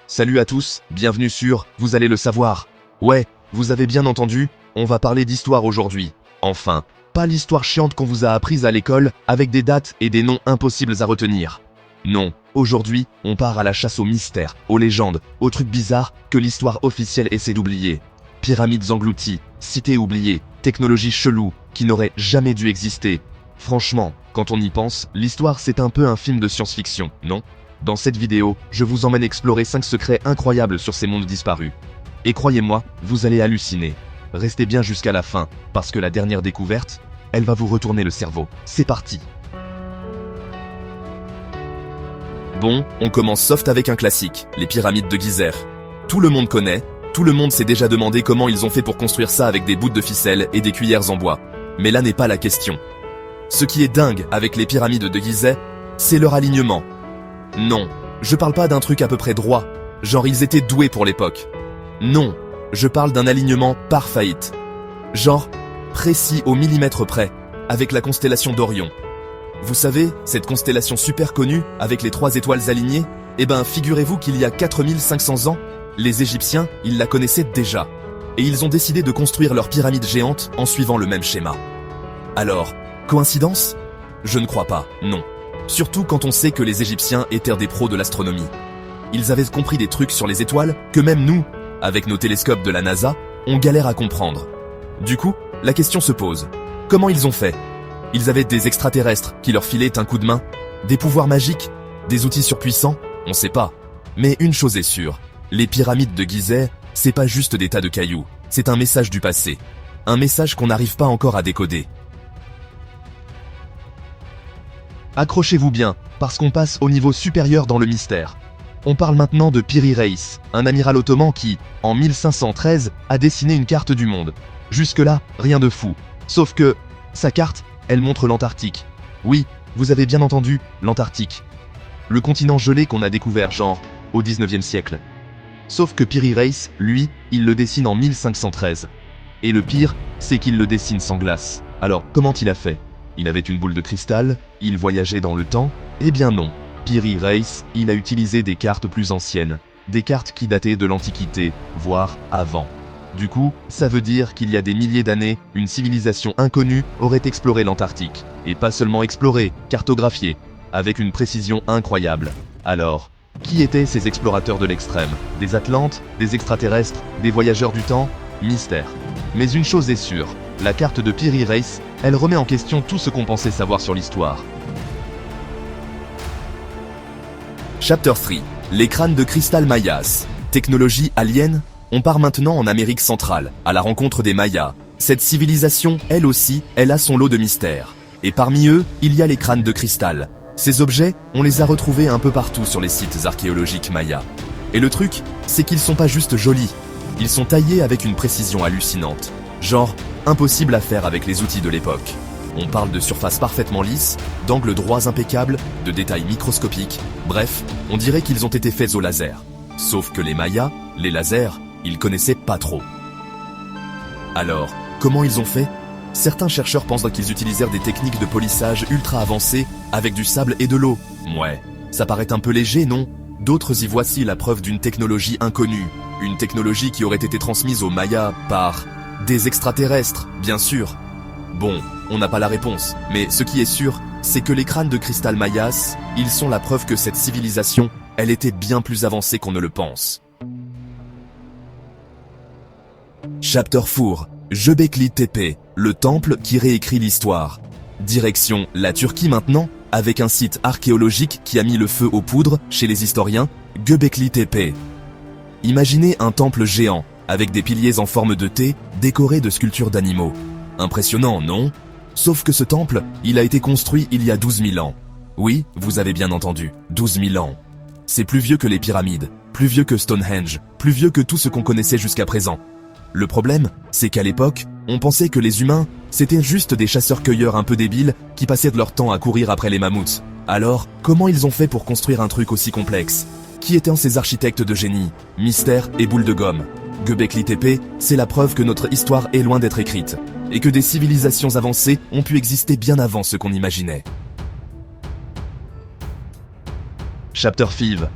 Salut à tous, bienvenue sur Vous allez le savoir. Ouais, vous avez bien entendu, on va parler d'histoire aujourd'hui. Enfin, pas l'histoire chiante qu'on vous a apprise à l'école, avec des dates et des noms impossibles à retenir. Non, aujourd'hui, on part à la chasse aux mystères, aux légendes, aux trucs bizarres que l'histoire officielle essaie d'oublier. Pyramides englouties, cités oubliées, technologies cheloues, qui n'auraient jamais dû exister. Franchement, quand on y pense, l'histoire c'est un peu un film de science-fiction, non ? Dans cette vidéo, je vous emmène explorer 5 secrets incroyables sur ces mondes disparus. Et croyez-moi, vous allez halluciner. Restez bien jusqu'à la fin, parce que la dernière découverte, elle va vous retourner le cerveau. C'est parti. Bon, on commence soft avec un classique, les pyramides de Gizeh. Tout le monde connaît, tout le monde s'est déjà demandé comment ils ont fait pour construire ça avec des bouts de ficelle et des cuillères en bois. Mais là n'est pas la question. Ce qui est dingue avec les pyramides de Gizeh, c'est leur alignement. Non, je parle pas d'un truc à peu près droit, genre ils étaient doués pour l'époque. Non, je parle d'un alignement parfait. Genre, précis au millimètre près, avec la constellation d'Orion. Vous savez, cette constellation super connue, avec les 3 étoiles alignées, eh ben figurez-vous qu'il y a 4500 ans, les Égyptiens, ils la connaissaient déjà. Et ils ont décidé de construire leur pyramide géante en suivant le même schéma. Alors, coïncidence ? Je ne crois pas, non. Surtout quand on sait que les Égyptiens étaient des pros de l'astronomie. Ils avaient compris des trucs sur les étoiles que même nous, avec nos télescopes de la NASA, on galère à comprendre. Du coup, la question se pose. Comment ils ont fait ? Ils avaient des extraterrestres qui leur filaient un coup de main, des pouvoirs magiques, des outils surpuissants, on sait pas. Mais une chose est sûre, les pyramides de Gizeh, c'est pas juste des tas de cailloux, c'est un message du passé. Un message qu'on n'arrive pas encore à décoder. Accrochez-vous bien, parce qu'on passe au niveau supérieur dans le mystère. On parle maintenant de Piri Reis, un amiral ottoman qui, en 1513, a dessiné une carte du monde. Jusque-là, rien de fou. Sauf que, sa carte, elle montre l'Antarctique. Oui, vous avez bien entendu, l'Antarctique. Le continent gelé qu'on a découvert genre, au 19e siècle. Sauf que Piri Reis, lui, il le dessine en 1513. Et le pire, c'est qu'il le dessine sans glace. Alors, comment il a fait ? Il avait une boule de cristal, il voyageait dans le temps, eh bien non. Piri Reis, il a utilisé des cartes plus anciennes, des cartes qui dataient de l'Antiquité, voire avant. Du coup, ça veut dire qu'il y a des milliers d'années, une civilisation inconnue aurait exploré l'Antarctique. Et pas seulement exploré, cartographié, avec une précision incroyable. Alors, qui étaient ces explorateurs de l'extrême ? Des Atlantes, des extraterrestres, des voyageurs du temps ? Mystère. Mais une chose est sûre, la carte de Piri Reis, elle remet en question tout ce qu'on pensait savoir sur l'histoire. Chapter 3. Les crânes de cristal mayas. Technologie alien ? On part maintenant en Amérique centrale, à la rencontre des Mayas. Cette civilisation, elle aussi, elle a son lot de mystères. Et parmi eux, il y a les crânes de cristal. Ces objets, on les a retrouvés un peu partout sur les sites archéologiques mayas. Et le truc, c'est qu'ils sont pas juste jolis. Ils sont taillés avec une précision hallucinante. Genre, impossible à faire avec les outils de l'époque. On parle de surfaces parfaitement lisses, d'angles droits impeccables, de détails microscopiques, bref, on dirait qu'ils ont été faits au laser. Sauf que les Mayas, les lasers, ils connaissaient pas trop. Alors, comment ils ont fait ? Certains chercheurs pensent qu'ils utilisèrent des techniques de polissage ultra avancées avec du sable et de l'eau. Ouais, ça paraît un peu léger, non ? D'autres y voient la preuve d'une technologie inconnue, une technologie qui aurait été transmise aux Mayas par des extraterrestres, bien sûr. Bon, on n'a pas la réponse, mais ce qui est sûr, c'est que les crânes de cristal mayas, ils sont la preuve que cette civilisation, elle était bien plus avancée qu'on ne le pense. Chapter 4. Göbekli Tepe, le temple qui réécrit l'histoire. Direction la Turquie maintenant, avec un site archéologique qui a mis le feu aux poudres chez les historiens, Göbekli Tepe. Imaginez un temple géant, avec des piliers en forme de T, décorés de sculptures d'animaux. Impressionnant, non ? Sauf que ce temple, il a été construit il y a 12 000 ans. Oui, vous avez bien entendu, 12 000 ans. C'est plus vieux que les pyramides, plus vieux que Stonehenge, plus vieux que tout ce qu'on connaissait jusqu'à présent. Le problème, c'est qu'à l'époque, on pensait que les humains, c'était juste des chasseurs-cueilleurs un peu débiles qui passaient de leur temps à courir après les mammouths. Alors, comment ils ont fait pour construire un truc aussi complexe ? Qui étaient ces architectes de génie ? Mystère et boule de gomme. Göbekli Tepe, c'est la preuve que notre histoire est loin d'être écrite, et que des civilisations avancées ont pu exister bien avant ce qu'on imaginait. Chapter 5.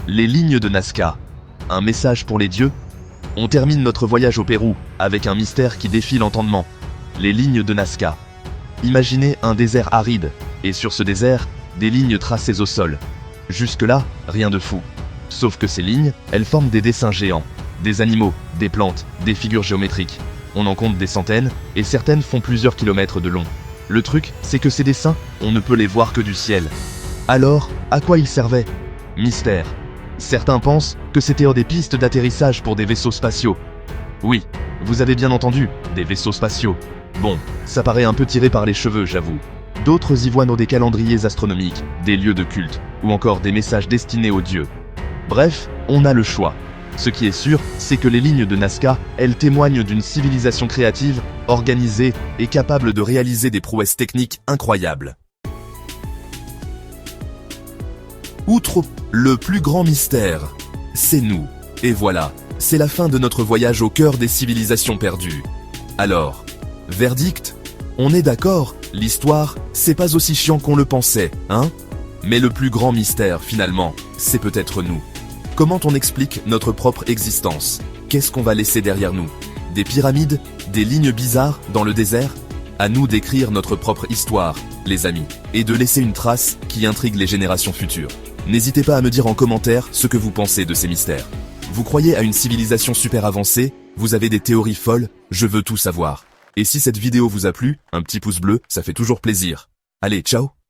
Les lignes de Nazca. Un message pour les dieux? On termine notre voyage au Pérou avec un mystère qui défie l'entendement. Les lignes de Nazca. Imaginez un désert aride, et sur ce désert, des lignes tracées au sol. Jusque-là, rien de fou. Sauf que ces lignes, elles forment des dessins géants. Des animaux, des plantes, des figures géométriques. On en compte des centaines, et certaines font plusieurs kilomètres de long. Le truc, c'est que ces dessins, on ne peut les voir que du ciel. Alors, à quoi ils servaient? Mystère. Certains pensent que c'était des pistes d'atterrissage pour des vaisseaux spatiaux. Oui, vous avez bien entendu, des vaisseaux spatiaux. Bon, ça paraît un peu tiré par les cheveux, j'avoue. D'autres y voient des calendriers astronomiques, des lieux de culte, ou encore des messages destinés aux dieux. Bref, on a le choix. Ce qui est sûr, c'est que les lignes de Nazca, elles témoignent d'une civilisation créative, organisée et capable de réaliser des prouesses techniques incroyables. Outre le plus grand mystère, c'est nous. Et voilà, c'est la fin de notre voyage au cœur des civilisations perdues. Alors, verdict? On est d'accord, l'histoire, c'est pas aussi chiant qu'on le pensait, hein? Mais le plus grand mystère, finalement, c'est peut-être nous. Comment on explique notre propre existence? Qu'est-ce qu'on va laisser derrière nous? Des pyramides? Des lignes bizarres dans le désert? À nous d'écrire notre propre histoire, les amis, et de laisser une trace qui intrigue les générations futures. N'hésitez pas à me dire en commentaire ce que vous pensez de ces mystères. Vous croyez à une civilisation super avancée? Vous avez des théories folles? Je veux tout savoir. Et si cette vidéo vous a plu, un petit pouce bleu, ça fait toujours plaisir. Allez, ciao!